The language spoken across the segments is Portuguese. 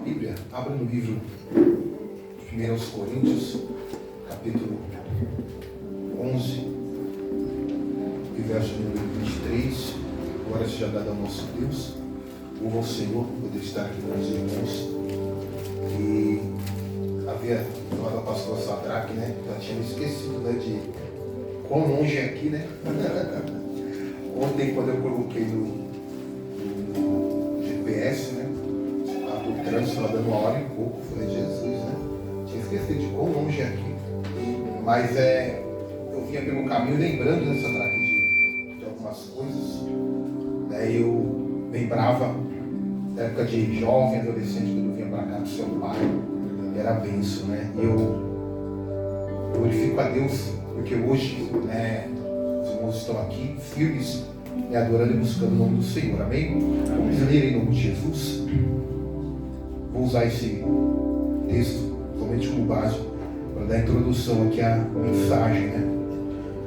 Bíblia, abra no livro de 1 Coríntios, capítulo 11, e verso número 23. Glória seja dada ao nosso Deus. Louva ao Senhor por poder estar aqui com os irmãos. E havia falado a pastora Sadraque, né? Já tinha esquecido, né, de quão longe é aqui, né? Ontem, quando eu coloquei no GPS, né? O trânsito lá dando 1 hora e pouco, falei, Jesus, né? Tinha esquecido de quão longe é aqui. Mas eu vinha pelo caminho lembrando dessa Sadraque de algumas coisas. Daí eu lembrava da época de jovem, adolescente, quando eu vinha para cá do seu pai. Era benção, né? E eu glorifico a Deus, porque hoje, né, os irmãos estão aqui firmes, né, adorando e buscando o nome do Senhor, amém? Vamos ler em nome de Jesus. Vou usar esse texto somente como base para dar introdução aqui à mensagem, né?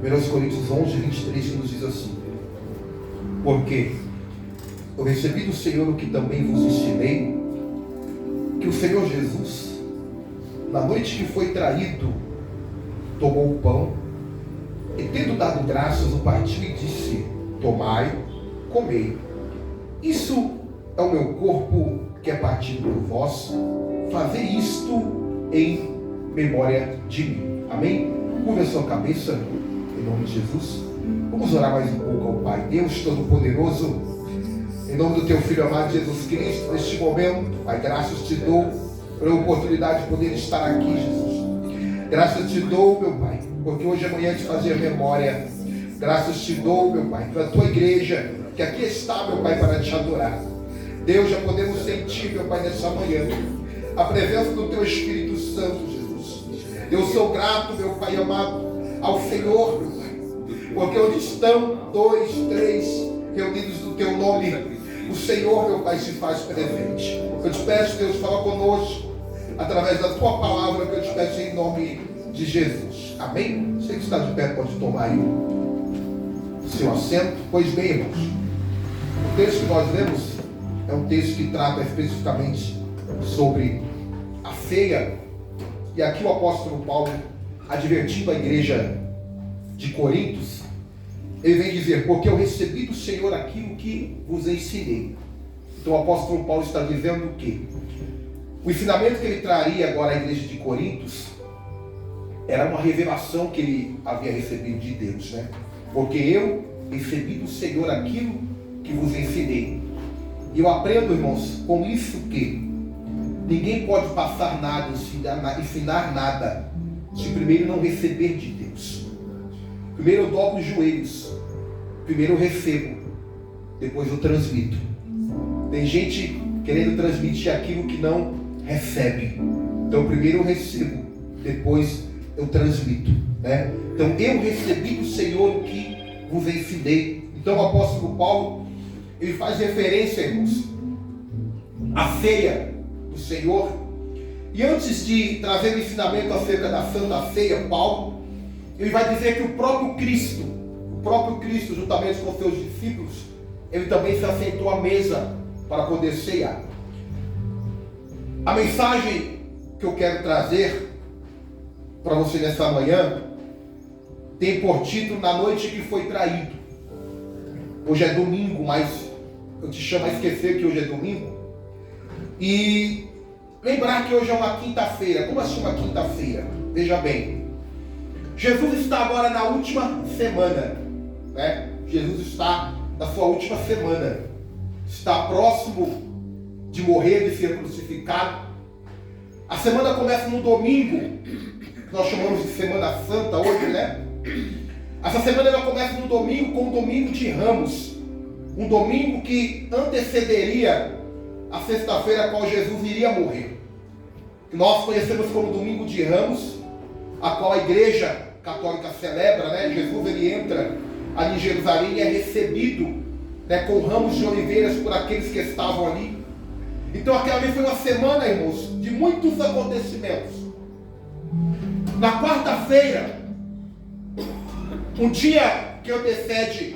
1 Coríntios 11, 23, que nos diz assim: porque eu recebi do Senhor o que também vos ensinei, que o Senhor Jesus, na noite que foi traído, tomou o pão e, tendo dado graças, o partiu e disse: tomai, comei, isso é o meu corpo que é partido por vós, fazei isto em memória de mim. Amém? Curva a sua cabeça em nome de Jesus. Vamos orar mais um pouco ao Pai. Deus Todo-Poderoso, em nome do Teu Filho amado Jesus Cristo, neste momento, Pai, graças te dou pela oportunidade de poder estar aqui, Jesus. Graças te dou, meu Pai, porque hoje é manhã de fazer memória. Graças te dou, meu Pai, pela Tua igreja, que aqui está, meu Pai, para te adorar. Deus, já podemos sentir, meu Pai, nessa manhã, a presença do Teu Espírito Santo, Jesus. Eu sou grato, meu Pai amado, ao Senhor, meu Pai, porque onde estão 2, 3 reunidos no Teu nome, o Senhor, meu Pai, se faz presente. Eu te peço, Deus, fala conosco, através da Tua palavra, que eu te peço em nome de Jesus. Amém? Você que está de pé pode tomar aí o seu assento. Pois bem, irmãos, o texto que nós lemos é um texto que trata especificamente sobre a ceia. E aqui o apóstolo Paulo, advertindo a igreja de Coríntios, ele vem dizer: porque eu recebi do Senhor aquilo que vos ensinei. Então o apóstolo Paulo está dizendo que o ensinamento que ele traria agora à igreja de Coríntios era uma revelação que ele havia recebido de Deus, né? Porque eu recebi do Senhor aquilo que vos ensinei. E eu aprendo, irmãos, com isso que ninguém pode passar nada, ensinar nada, se primeiro não receber de Deus. Primeiro eu dobro os joelhos, primeiro eu recebo, depois eu transmito. Tem gente querendo transmitir aquilo que não recebe. Então primeiro eu recebo, depois eu transmito, né? Então eu recebi do Senhor o que vos ensinei. Então o apóstolo Paulo, ele faz referência, irmãos, à ceia do Senhor. E antes de trazer o ensinamento acerca da Santa Ceia, Paulo, ele vai dizer que o próprio Cristo, juntamente com seus discípulos, ele também se assentou à mesa para poder ceiar. A mensagem que eu quero trazer para você nessa manhã tem por título: na noite que foi traído. Hoje é domingo, mas eu te chamo a esquecer que hoje é domingo. E lembrar que hoje é uma quinta-feira. Como assim uma quinta-feira? Veja bem, Jesus está agora na última semana, né? Jesus está na sua última semana. Está próximo de morrer, de ser crucificado. A semana começa no domingo, que nós chamamos de Semana Santa hoje, né? Essa semana ela começa no domingo, com o domingo de Ramos. Um domingo que antecederia a sexta-feira a qual Jesus iria morrer. Que nós conhecemos como domingo de Ramos, a qual a igreja católica celebra, né? Jesus ele entra ali em Jerusalém e é recebido, né, com ramos de oliveiras por aqueles que estavam ali. Então aquela ali foi uma semana, irmãos, de muitos acontecimentos. Na quarta-feira, um dia que antecede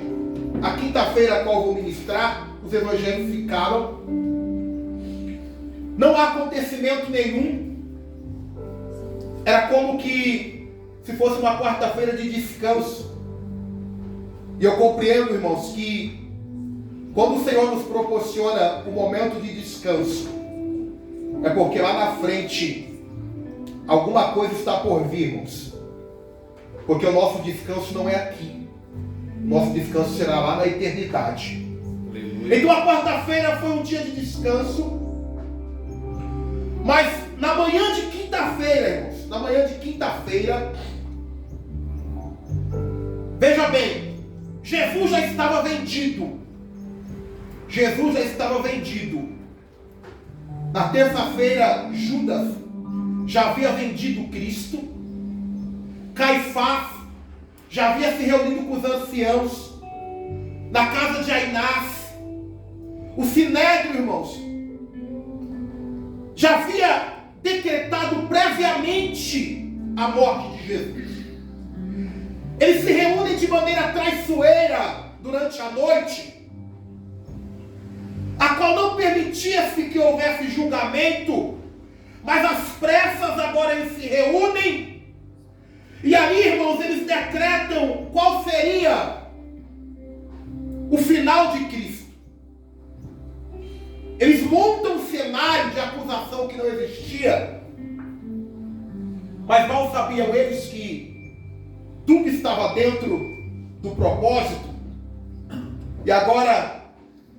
a quinta-feira a qual vou ministrar, os evangelhos ficaram Não há acontecimento nenhum. Era como que se fosse uma quarta-feira de descanso. E eu compreendo, irmãos, que quando o Senhor nos proporciona um momento de descanso, é porque lá na frente alguma coisa está por vir, irmãos. Porque o nosso descanso não é aqui. O nosso descanso será lá na eternidade. Aleluia. Então a quarta-feira foi um dia de descanso. Mas na manhã de quinta-feira, irmãos, na manhã de quinta-feira, veja bem, Jesus já estava vendido. Jesus já estava vendido. Na terça-feira, Judas já havia vendido Cristo. Caifás já havia se reunido com os anciãos na casa de Ainás. O Sinédrio, irmãos, já havia decretado previamente a morte de Jesus. Eles se reúnem de maneira traiçoeira durante a noite, a qual não permitia-se que houvesse julgamento, mas às pressas agora eles se reúnem, e aí, irmãos, eles decretam qual seria o final de Cristo. Eles montam um cenário de acusação que não existia, mas mal sabiam eles que tudo estava dentro do propósito. E agora,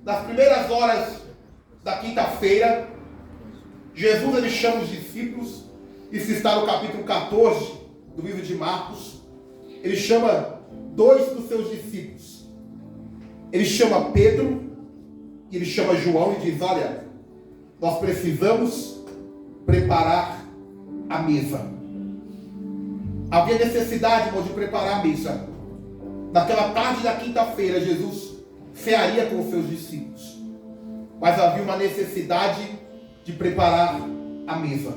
nas primeiras horas da quinta-feira, Jesus ele chama os discípulos. Isso está no capítulo 14 do livro de Marcos. Ele chama 2 dos seus discípulos. Ele chama Pedro e ele chama João e diz: olha, nós precisamos preparar a mesa. Havia necessidade, irmão, de preparar a mesa. Naquela tarde da quinta-feira, Jesus cearia com os seus discípulos, mas havia uma necessidade de preparar a mesa.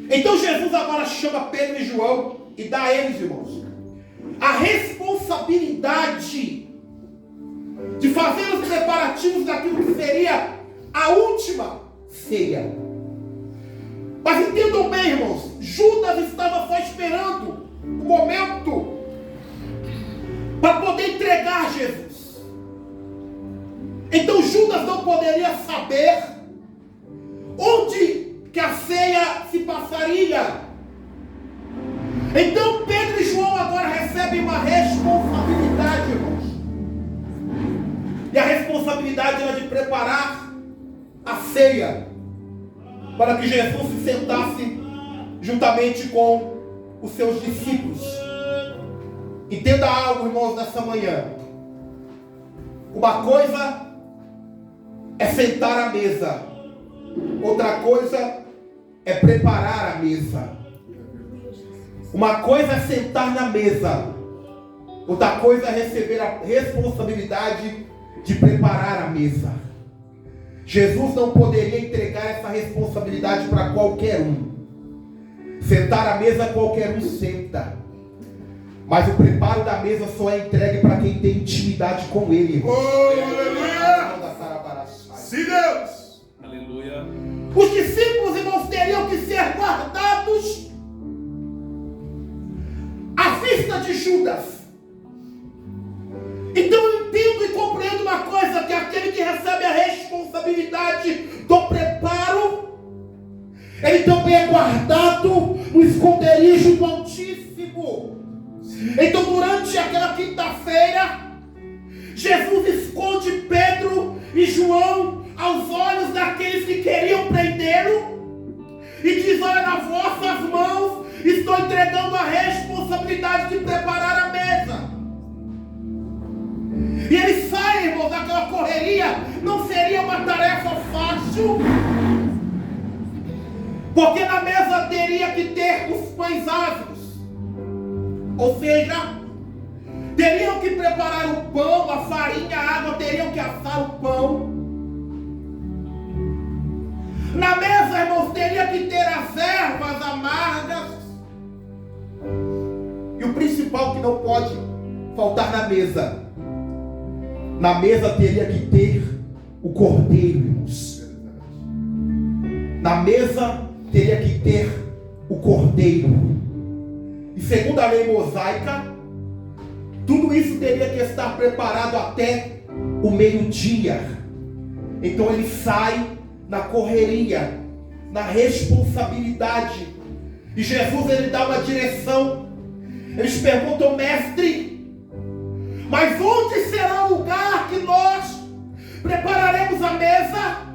Então Jesus agora chama Pedro e João e dá a eles, irmãos, a responsabilidade de fazer os preparativos daquilo que seria a última ceia. Mas entendam bem, irmãos, Judas estava só esperando o momento para poder entregar Jesus. Então Judas não poderia saber onde que a ceia se passaria. Então Pedro e João agora recebem uma responsabilidade, irmãos. E a responsabilidade era de preparar a ceia, para que Jesus se sentasse juntamente com os seus discípulos. Entenda algo, irmãos, nessa manhã. Uma coisa é sentar à mesa, outra coisa é preparar a mesa. Uma coisa é sentar na mesa, outra coisa é receber a responsabilidade de preparar a mesa. Jesus não poderia entregar essa responsabilidade para qualquer um. Sentar à mesa qualquer um senta, mas o preparo da mesa só é entregue para quem tem intimidade com Ele. Oh, aleluia! Sim, Deus! Aleluia! Os discípulos, irmãos, teriam que ser guardados à vista de Judas. Então eu entendo e compreendo uma coisa, que aquele que recebe a responsabilidade do preparo, ele também é guardado no esconderijo do Altíssimo. Então durante aquela quinta-feira, Jesus esconde Pedro e João aos olhos daqueles que queriam prendê-lo e diz: olha, nas vossas mãos estou entregando a responsabilidade de preparar a mesa. E eles saem, irmãos, daquela correria. Não seria uma tarefa fácil, porque na mesa teria que ter os pães ázimos, ou seja, teriam que preparar o pão, a farinha, a água, teriam que assar o pão. Na mesa, irmãos, teria que ter as ervas amargas. E o principal que não pode faltar na mesa teria que ter o cordeiro, irmãos. Na mesa teria que ter o cordeiro. E segundo a lei mosaica, tudo isso teria que estar preparado até o meio-dia. Então ele sai na correria, na responsabilidade. E Jesus, ele dá uma direção. Eles perguntam: mestre, mas onde será o lugar que nós prepararemos a mesa?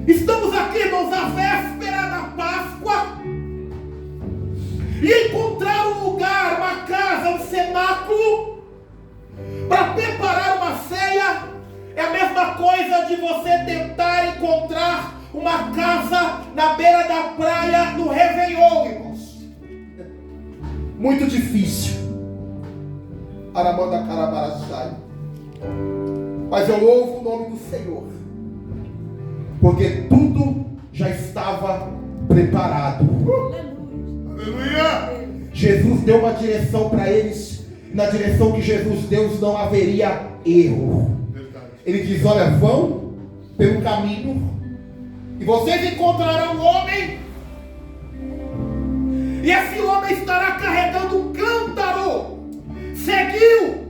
Estamos aqui, irmãos, à véspera da Páscoa, e encontrar um lugar, uma casa, um cenáculo para preparar uma ceia é a mesma coisa de você tentar encontrar uma casa na beira da praia no Réveillon, irmãos. Muito difícil. Aramanda Carabaraçai. Mas eu louvo o nome do Senhor, porque tudo já estava preparado. Aleluia! Jesus deu uma direção para eles. Na direção que Jesus deu não haveria erro. Ele diz: olha, vão pelo caminho e vocês encontrarão um homem, e esse homem estará carregando um cântaro. Seguiu.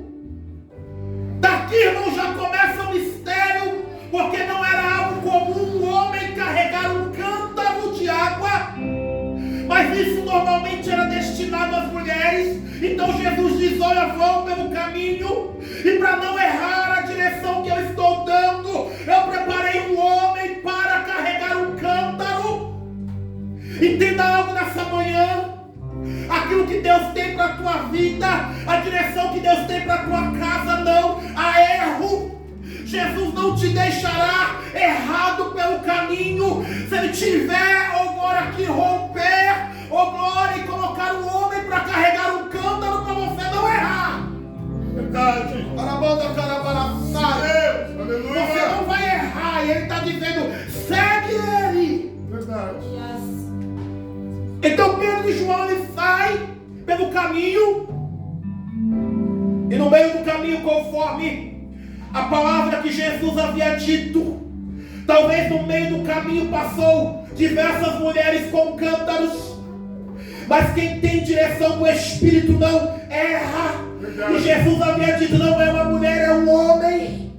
Daqui, irmão, já começa o mistério, porque não era algo comum um homem carregar um cântaro de água, mas isso normalmente era destinado às mulheres. Então Jesus diz: olha, vão pelo caminho, e para não errar a direção que eu estou dando, eu preparei um homem para carregar um cântaro. Entenda algo nessa manhã. Aquilo que Deus tem para a tua vida, a direção que Deus tem para a tua casa, não há erro. Jesus não te deixará errado pelo caminho. Se Ele tiver, oh glória, que romper, oh glória, e colocar um homem para carregar um cântaro para você não errar. Verdade. Parabanda, carabaraçai. Aleluia. Você não vai errar. E Ele está dizendo: segue Ele. Verdade. Então Pedro e João, eles saem pelo caminho, e no meio do caminho, conforme a palavra que Jesus havia dito, talvez no meio do caminho passou diversas mulheres com cântaros, mas quem tem direção do Espírito não erra. E Jesus havia dito: não é uma mulher, é um homem.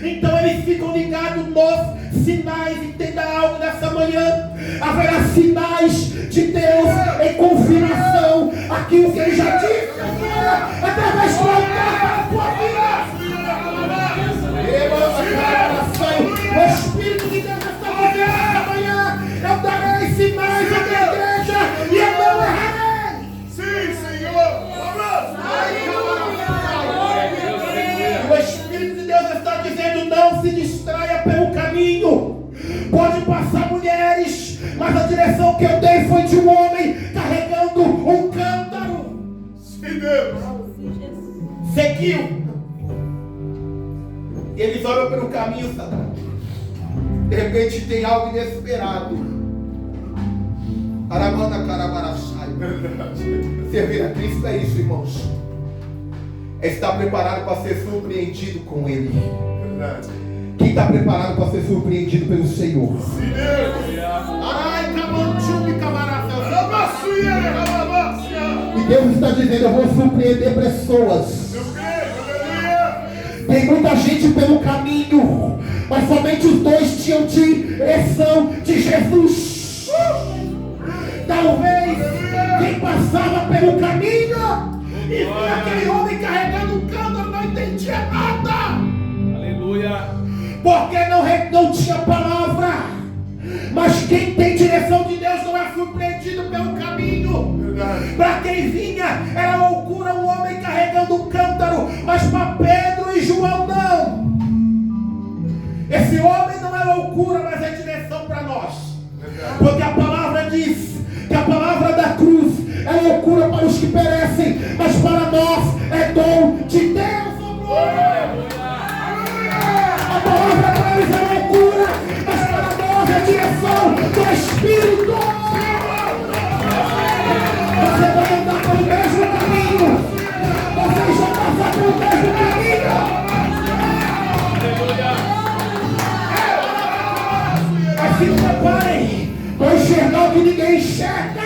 Então eles ficam ligados nos sinais. Entenda algo nessa manhã: haverá sinais de Deus em confirmação aquilo que Ele já disse agora, através do altar da tua vida. O Espírito de Deus está dizendo nessa manhã: eu darei sinais à minha igreja e eu não errarei. Sim, Senhor. O Espírito de Deus está dizendo: não se distraia pelo caminho. Pode passar mulheres, mas a direção que eu dei foi de um homem carregando um cântaro. Sim, Deus. Seguiu. Eles olham pelo caminho, Satanás. De repente tem algo inesperado. Aramanda Carabaraçai. Servir a Cristo é isso, irmãos. É estar preparado para ser surpreendido com Ele. Verdade. Quem está preparado para ser surpreendido pelo Senhor? Sim, Deus. Arai, camanchumi, camarada. Aleluia. E Deus está dizendo: eu vou surpreender pessoas. Eu creio. Aleluia. Tem muita gente pelo caminho, mas somente os dois tinham direção de Jesus. Talvez quem passava pelo caminho e via aquele homem carregando um cântaro não entendia nada. Aleluia. Porque não tinha palavra. Mas quem tem direção de Deus não é surpreendido pelo caminho. Para quem vinha era loucura um homem carregando um cântaro, mas para Pedro e João não. Esse homem não é loucura, mas é direção para nós. Porque a palavra diz que a palavra da cruz é loucura para os que perecem, mas para nós é dom de Deus. Oh glória! A palavra para eles é loucura, mas para nós é direção do Espírito. Você vai andar pelo mesmo caminho. Vocês vão passar pelo mesmo caminho. que ninguém enxerga,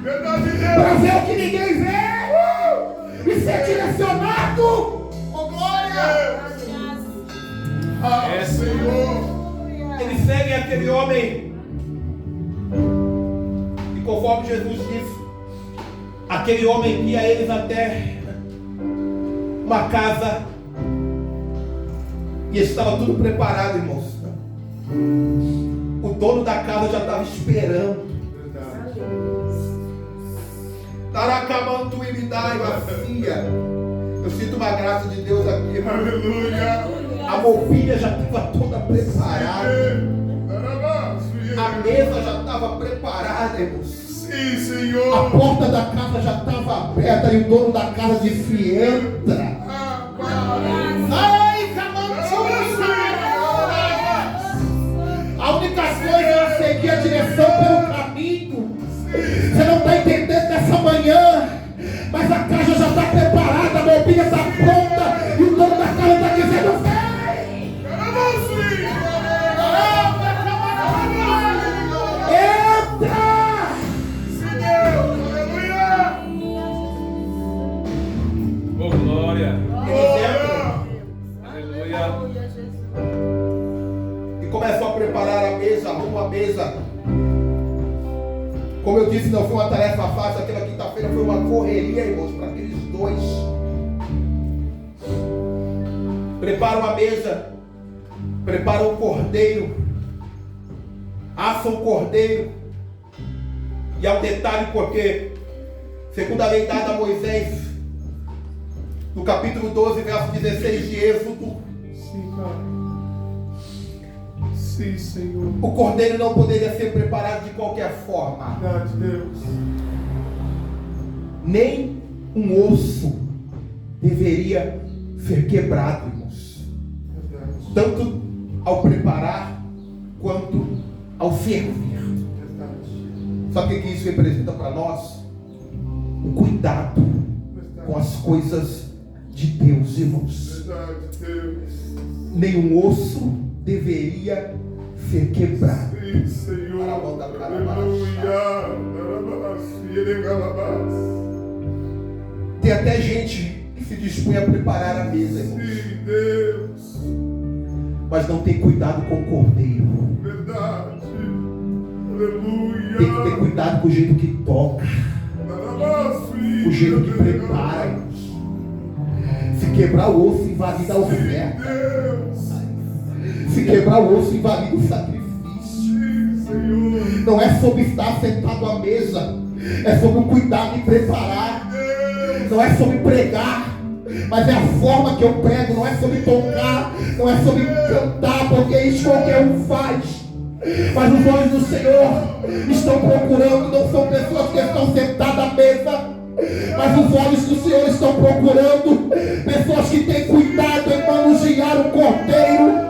Verdade, para Deus. ver o que ninguém vê, e ser direcionado. Oh, glória! Ah, Senhor. Eles seguem aquele homem, e conforme Jesus disse, aquele homem guia eles até uma casa, e estava tudo preparado, irmãos. O dono da casa já estava esperando. Verdade. Taracamantu e me dá e vazia. Eu sinto uma graça de Deus aqui, irmão. Aleluia. A mobília já estava toda preparada. A mesa já estava preparada, irmãos. Sim, A Senhor. porta da casa já estava aberta e o dono da casa disse: entra. Ah, Pai. Ai, Camantu! A única coisa é seguir a direção pelo caminho. Você não está entendendo nessa manhã, mas a casa já está preparada, a mobília está pronta e o dono da casa está dizendo: vem! Entra! Oh, glória. Eles entram Aleluia. e começam a preparar a mesa, arrumam a mesa. Como eu disse, não foi uma tarefa fácil. Aquela quinta-feira foi uma correria, irmãos, para aqueles dois. Preparam a mesa, preparam o cordeiro, assam o cordeiro. E há um detalhe, porque, segundo a lei dada a Moisés, no capítulo 12, verso 16 de Êxodo, Sim, Pai. Sim, Senhor. o cordeiro não poderia ser preparado de qualquer forma. Verdade, Deus. Nem um osso deveria ser quebrado, irmãos. Verdade. Tanto ao preparar, quanto ao servir. Verdade. Sabe o que isso representa para nós? O cuidado com as coisas de Deus, irmãos. Verdade, Deus. Nenhum osso deveria ser quebrado. Sim, Senhor. Aleluia. Tem até gente que se dispõe a preparar a mesa, irmãos, Sim, Deus. mas não tem cuidado com o cordeiro. Verdade. Tem que ter Aleluia. cuidado com o jeito que toca, o jeito que prepara, irmãos. Se quebrar o osso, invalida a oferta. Deus. Se quebrar o osso, invalida o sacrifício. Sim, Senhor. Não é sobre estar sentado à mesa, é sobre o cuidado em preparar. Deus. Não é sobre pregar, mas é a forma que eu prego. Não é sobre tocar, não é sobre cantar, porque isso qualquer um faz. Mas os olhos do Senhor estão procurando, não são pessoas que estão sentadas à mesa, mas os olhos do Senhor estão procurando pessoas que têm cuidado em manusear o cordeiro.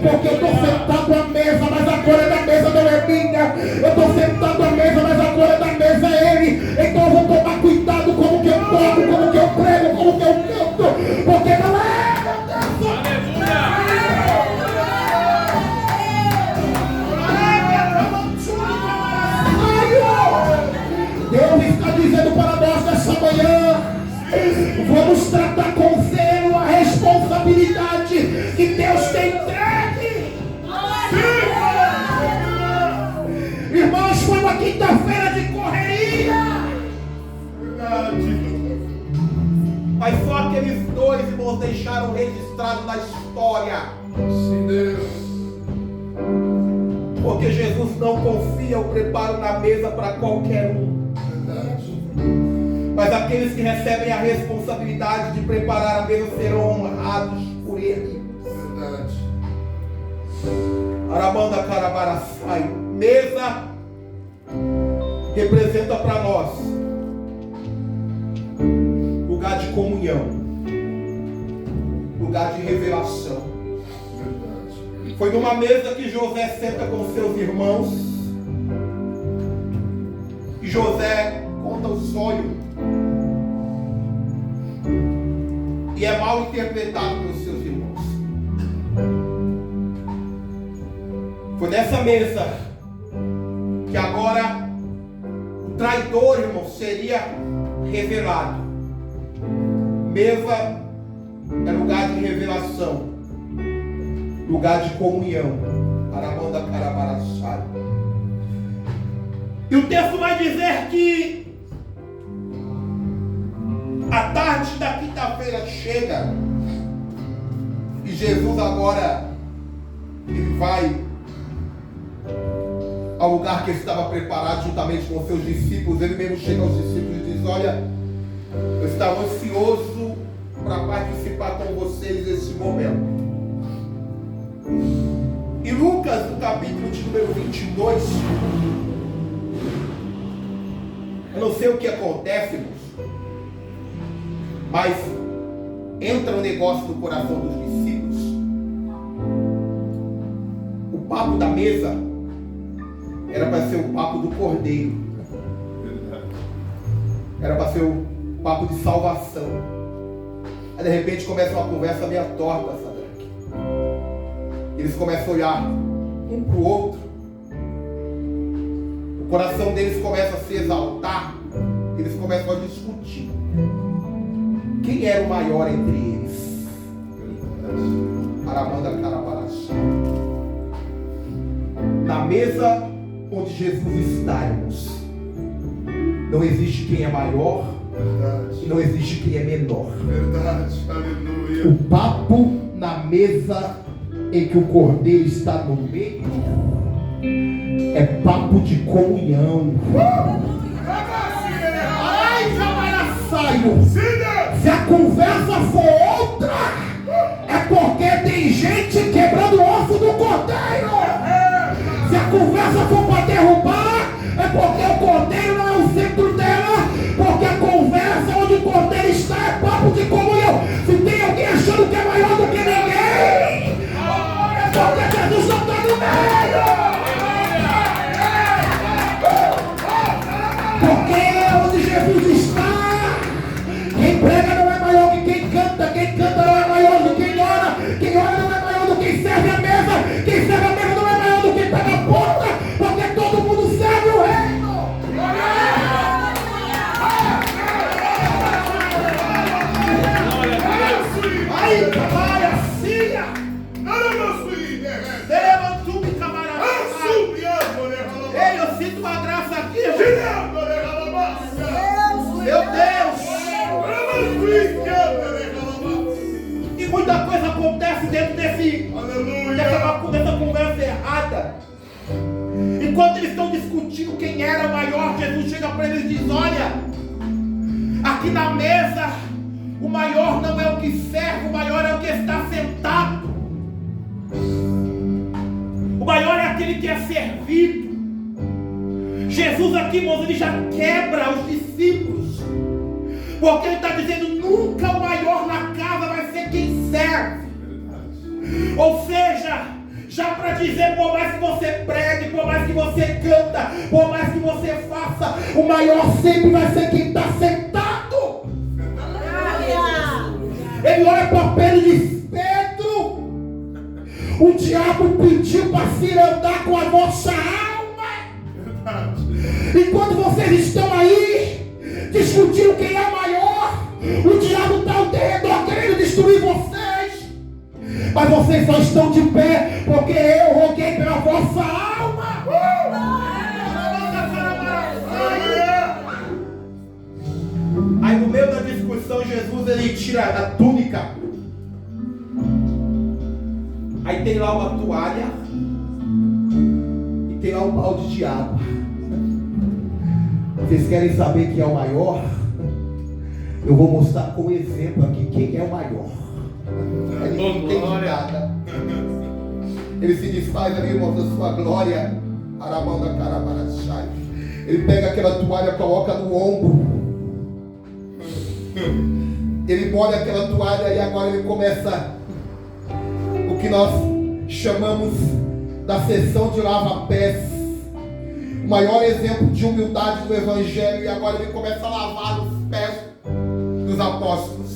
Porque eu estou sentado à mesa, mas a glória da mesa não é minha. Eu estou sentado à mesa, mas a glória da mesa é Ele. Então eu vou tomar cuidado como que eu toco, como que eu prego, como que eu canto, porque não é. Deus está dizendo para nós nessa manhã: vamos tratar com zelo a responsabilidade que Deus tem entregue. Irmãos, foi uma quinta-feira de correria. Verdade. Mas só aqueles dois, irmãos, deixaram registrado na história. Sim, Deus. Porque Jesus não confia o preparo na mesa para qualquer um. Verdade. Mas aqueles que recebem a responsabilidade de preparar a mesa serão honrados por Ele. Verdade. Arabanda Carabaraçai. Mesa representa para nós lugar de comunhão, lugar de revelação. Verdade. Foi numa mesa que José senta com seus irmãos e José conta o sonho e é mal interpretado pelos seus irmãos. Foi nessa mesa que agora traidor, irmão, seria revelado. Mesa é lugar de revelação, lugar de comunhão. Aramanda Carabaraçai. E o texto vai dizer que a tarde da quinta-feira chega e Jesus agora ele vai ao lugar que estava preparado juntamente com seus discípulos. Ele mesmo chega aos discípulos e diz: olha, eu estava ansioso para participar com vocês desse momento. E Lucas, no capítulo de número 22, eu não sei o que acontece, irmãos, mas entra um negócio no coração dos discípulos. O papo da mesa era para ser o papo do cordeiro. Era para ser o papo de salvação. Aí de repente começa uma conversa meio torta, Sadraque. Eles começam a olhar um para o outro. O coração deles começa a se exaltar. Eles começam a discutir quem era o maior entre eles. Aramanda Carabaraçá. Na mesa onde Jesus está, irmãos, não existe quem é maior. Verdade. E não existe quem é menor. Verdade. Aleluia. O papo na mesa em que o cordeiro está no meio é papo de comunhão. Ai, camaraçaio! Se a conversa for outra, é porque tem gente quebrando o osso do cordeiro. Se a conversa for para derrubar, é porque o cordeiro não é o centro dela. Porque a conversa onde o cordeiro está é papo de comunhão. Se tem alguém achando que é maior do que ninguém, é porque Jesus não está no meio. Porque onde Jesus está, quem prega não é maior que quem canta não é maior do que quem ora não é maior do que quem serve a mesa, quem serve a mesa não é maior do que quem está na porta, porque todo mundo serve o reino. Ai, camarada, filha! Levantou-me, camarada! Ei, eu sinto uma graça aqui, irmão! Meu Deus! E muita coisa acontece dentro dessa conversa errada. Enquanto eles estão discutindo quem era maior, Jesus chega para eles e diz: olha, aqui na mesa, o maior não é o que serve, o maior é o que está sentado. O maior é aquele que é servido. Jesus aqui, irmãos, ele já quebra os discípulos. Porque ele está dizendo: nunca o maior na casa vai ser quem serve. Ou seja, já para dizer, por mais que você pregue, por mais que você canta, por mais que você faça, o maior sempre vai ser quem está sentado. Ele olha para Pedro e diz: Pedro, o diabo pediu para se andar com a vossa alma. Enquanto vocês estão aí discutindo quem é maior, o diabo está ao derredor querendo destruir vocês. Mas vocês só estão de pé porque eu roguei pela vossa alma. Aí no meio da discussão, Jesus ele tira a túnica. Aí tem lá uma toalha e tem lá um balde de água. Vocês querem saber quem é o maior? Eu vou mostrar como exemplo aqui quem é o maior. Ele não entende nada. Ele se desfaz ali, irmão, da sua glória. Aramanda Carabaraçai. Ele pega aquela toalha, coloca no ombro. Ele molha aquela toalha e agora ele começa o que nós chamamos da sessão de lava-pés. O maior exemplo de humildade do Evangelho. E agora ele começa a lavar os pés dos apóstolos.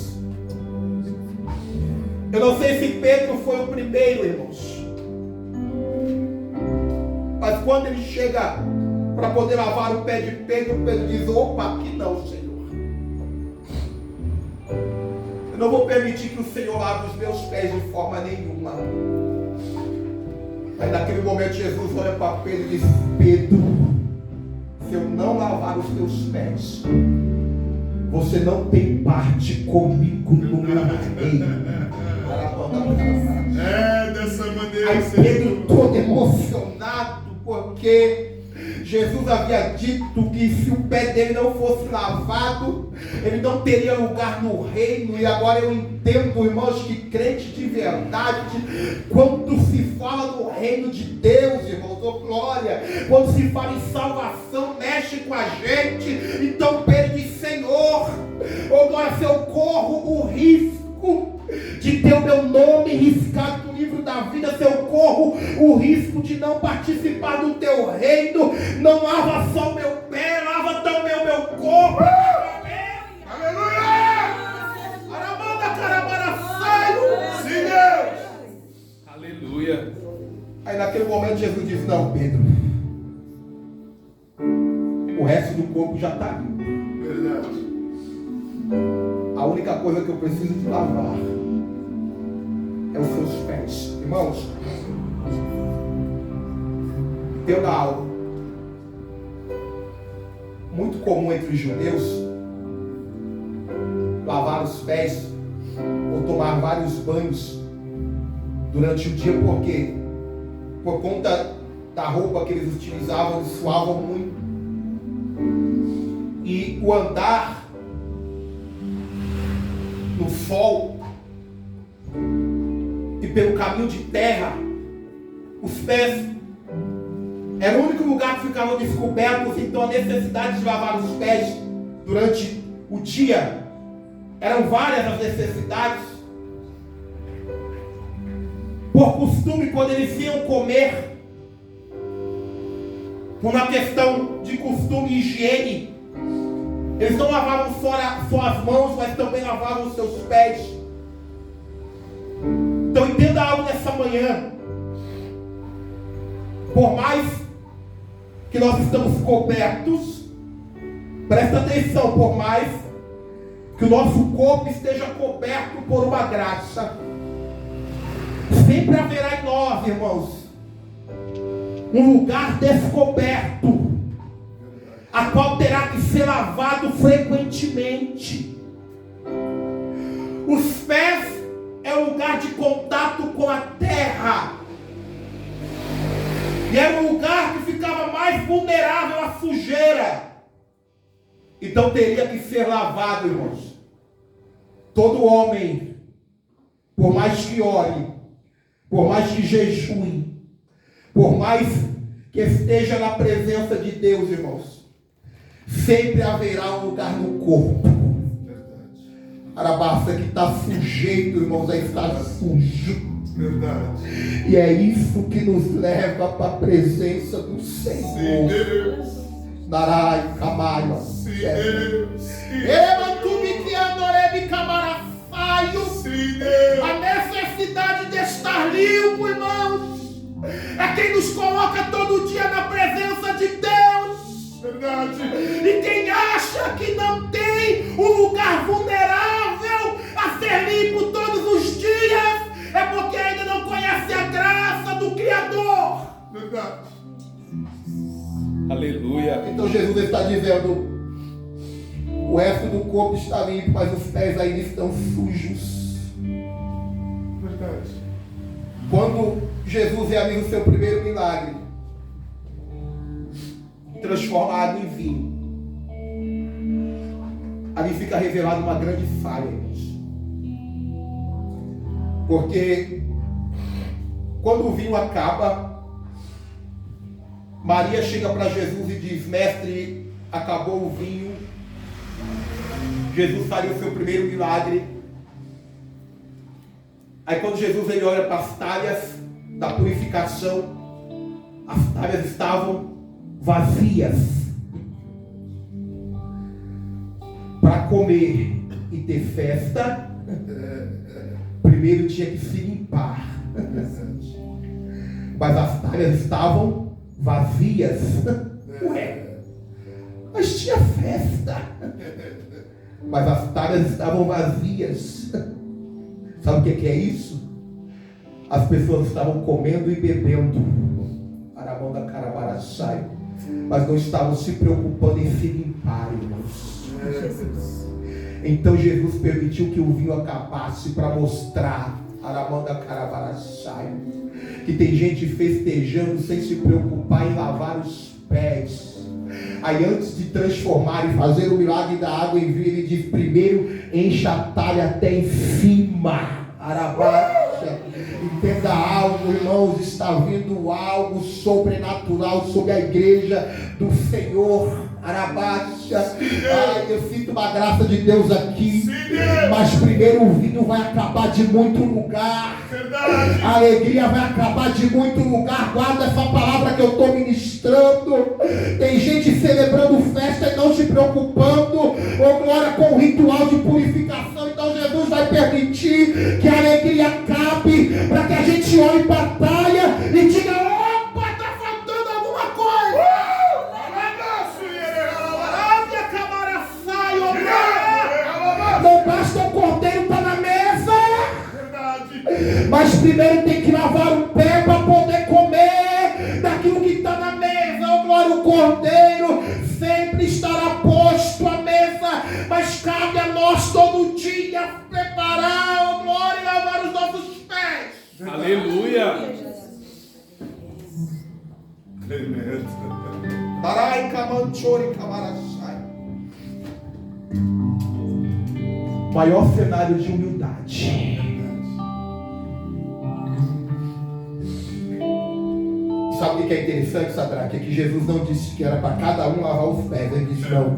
Eu não sei se Pedro foi o primeiro, irmãos. Mas quando ele chega para poder lavar o pé de Pedro. Pedro diz: opa, aqui não, Senhor. Eu não vou permitir que o Senhor lave os meus pés de forma nenhuma. Aí naquele momento Jesus olha para Pedro e diz: Pedro, se eu não lavar os teus pés, você não tem parte comigo no meu reino. Dessa maneira. Aí Pedro todo emocionado, porque Jesus havia dito que se o pé dele não fosse lavado, ele não teria lugar no reino. E agora eu entendo, irmãos, que crente de verdade, quando se fala do reino de Deus, irmãos, oh glória, quando se fala em salvação, mexe com a gente. Então Pedro diz: Senhor, oh glória, se eu corro o risco de ter o meu nome riscado no livro da vida, se eu corro o risco de não participar do teu reino, não lava só o meu pé, lava também o meu corpo. Aleluia! Aramanda carabaraçaio. Sim, Deus! Aleluia. Aí naquele momento Jesus diz: não, Pedro, o resto do corpo já está limpo. Verdade. A única coisa que eu preciso de lavar é os seus pés. Irmãos, entenda algo muito comum entre os judeus: lavar os pés ou tomar vários banhos durante o dia. Por quê? Por conta da roupa que eles utilizavam, eles suavam muito. E o andar no sol e pelo caminho de terra, os pés era o único lugar que ficavam descobertos. Então a necessidade de lavar os pés durante o dia eram várias as necessidades. Por costume, quando eles iam comer, por uma questão de costume e higiene, eles não lavavam só as mãos, mas também lavavam os seus pés. Então entenda algo nessa manhã: por mais que nós estamos cobertos, presta atenção, por mais que o nosso corpo esteja coberto por uma graça, sempre haverá em nós, irmãos, um lugar descoberto, a qual terá que ser lavado frequentemente. Os pés é um lugar de contato com a terra, e era um lugar que ficava mais vulnerável à sujeira. Então teria que ser lavado, irmãos. Todo homem, por mais que ore, por mais que jejue, por mais que esteja na presença de Deus, irmãos, sempre haverá um lugar no corpo, Arabasta, que está sujeito, irmãos, a estar sujo. Verdade. E é isso que nos leva para a presença do Senhor. Sim, Deus. Narai, Camaio. Sim, Deus. Sim, Sim, Deus. A necessidade de estar limpo, irmãos, é quem nos coloca todo dia na presença de Deus. Verdade. E quem acha que não tem um lugar vulnerável a ser limpo todos os dias, é porque ainda não conhece a graça do Criador. Verdade. Aleluia. Então Jesus está dizendo: o resto do corpo está limpo, mas os pés ainda estão sujos. Verdade. Quando Jesus realiza o seu primeiro milagre, transforma água em vinho, ali fica revelada uma grande falha, irmãos. Porque quando o vinho acaba, Maria chega para Jesus e diz: mestre, acabou o vinho. Jesus faria o seu primeiro milagre. Aí quando Jesus ele olha para as talhas da purificação, as talhas estavam vazias. Para comer e ter festa, primeiro tinha que se limpar. Mas as talhas estavam vazias. Ué, tinha festa. Mas as talhas estavam vazias. Sabe o que é isso? As pessoas estavam comendo e bebendo. Aramanda Carabaraçai. Mas não estavam se preocupando em se limpar, irmãos. Então Jesus permitiu que o vinho acabasse para mostrar, Aramanda Carabaraçai, que tem gente festejando sem se preocupar em lavar os pés. Aí antes de transformar e fazer o milagre da água em vinho, ele diz: primeiro encha a talha até em cima. Arabaxa. Entenda algo, irmãos, está vindo algo sobrenatural sobre a igreja do Senhor. Arabaxa. Ai, eu sinto uma graça de Deus aqui. Mas primeiro o vinho vai acabar de muito lugar. A alegria vai acabar de muito lugar. Guarda essa palavra que eu estou ministrando. Tem gente celebrando festa e não se preocupando, ou glória, com o ritual de purificação. Então Jesus vai permitir que a alegria acabe, para que a gente olhe para a talha e diga: opa, está faltando alguma coisa. Não basta o cordeiro estar na mesa, mas primeiro tem que lavar o pé para poder comer daquilo que está na mesa. Oh glória, o cordeiro sempre estará posto à mesa, mas cabe a nós todo dia preparar, oh glória, e lavar os nossos pés. Aleluia. Barai Kamanchori Kamarachai. Maior cenário de humildade. Sabe o que é interessante, Sadraque? É que Jesus não disse que era para cada um lavar os pés. Ele disse: não.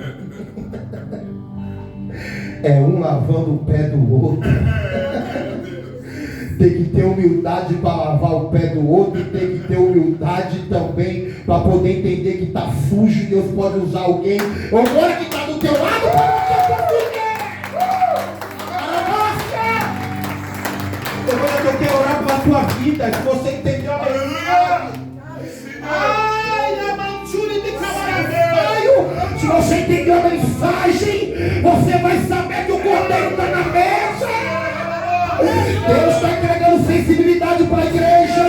É um lavando o pé do outro. Tem que ter humildade para lavar o pé do outro. Tem que ter humildade também para poder entender que está sujo e Deus pode usar alguém. Ou agora que está do teu lado para eu quero orar pela tua vida. Se você entendeu a mensagem, se você entendeu a mensagem, você vai saber que o cordeiro está na mesa. Deus está entregando sensibilidade para a igreja,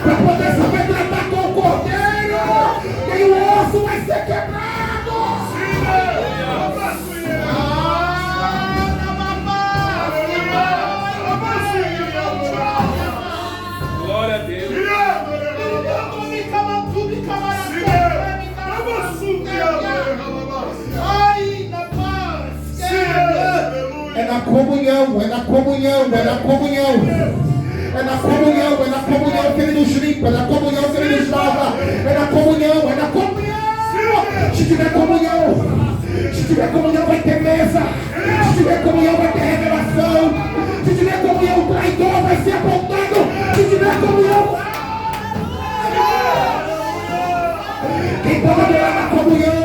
para poder saber tratar com o cordeiro. E o osso vai ser quebrado. Glória a Deus. É na comunhão, é na comunhão, é na comunhão. É na comunhão, é na comunhão que Ele nos limpa, é na comunhão que Ele nos lava, é na comunhão, é na comunhão. Se tiver comunhão vai ter mesa. Se tiver comunhão vai ter revelação. Se tiver comunhão, o traidor vai ser apontado. Se tiver comunhão, quem pode adorar na comunhão?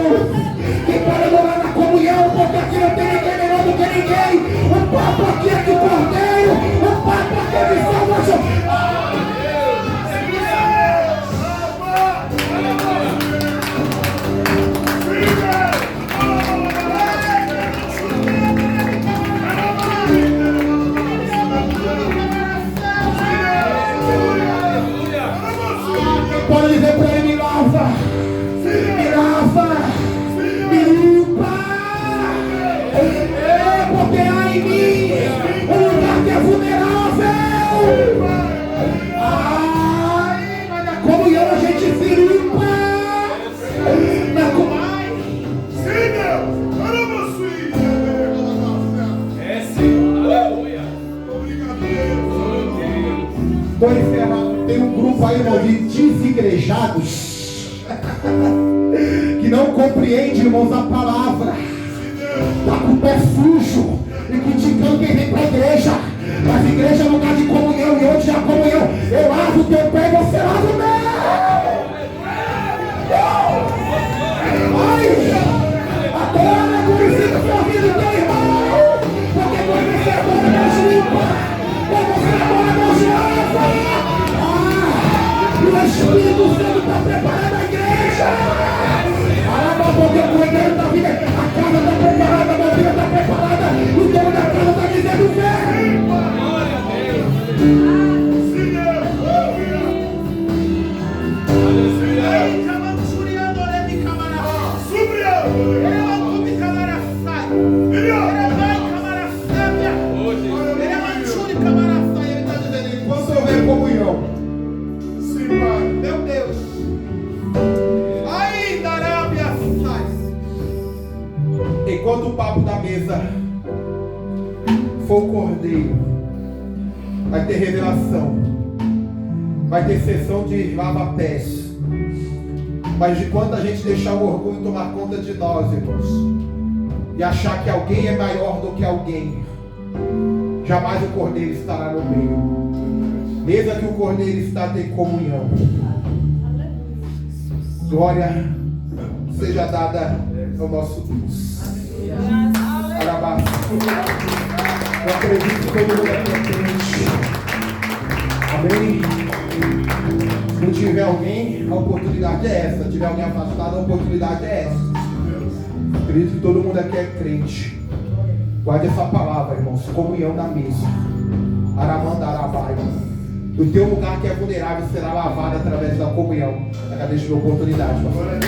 Quem pode adorar na comunhão? Porque aqui não tem ninguém melhor do que ninguém. O papo aqui é que o cordeiro. O papo aqui é que salvação. Pode dizer para ele: me lava, me lava, me limpa. Porque há em mim um lugar que é vulnerável. Ai, mas na comunhão a gente se limpa. Na comunhão. É sim, aleluia. Estou encerrado. Tem um grupo aí, irmão, de desigrejados que não compreende, irmãos, a palavra. Está com o pé sujo e criticando quem vem para a igreja. Mas a igreja é lugar de comunhão. E onde há comunhão, eu lavo o teu pé e você lava o meu. Ai, adora, glorifica sua vida, teu irmão. Porque quando você adora, Deus limpa. Quando você adora, Deus lava. O Espírito Santo está preparando a igreja. enquanto o papo da mesa for o cordeiro, vai ter revelação, vai ter sessão de lava-pés. Mas enquanto a gente deixar o orgulho tomar conta de nós, irmãos, e achar que alguém é maior do que alguém, jamais o cordeiro estará no meio. Mesa que o cordeiro está, tem comunhão. Glória seja dada ao nosso Deus. Alabá. Eu acredito que todo mundo aqui é crente. Amém? Se não tiver alguém, a oportunidade é essa. Se tiver alguém afastado, a oportunidade é essa. Acredito que todo mundo aqui é crente. Guarde essa palavra, irmãos. Comunhão na mesa. Aramanda Arabai. O teu lugar que é vulnerável será lavado através da comunhão. Agradeço a oportunidade, pastor.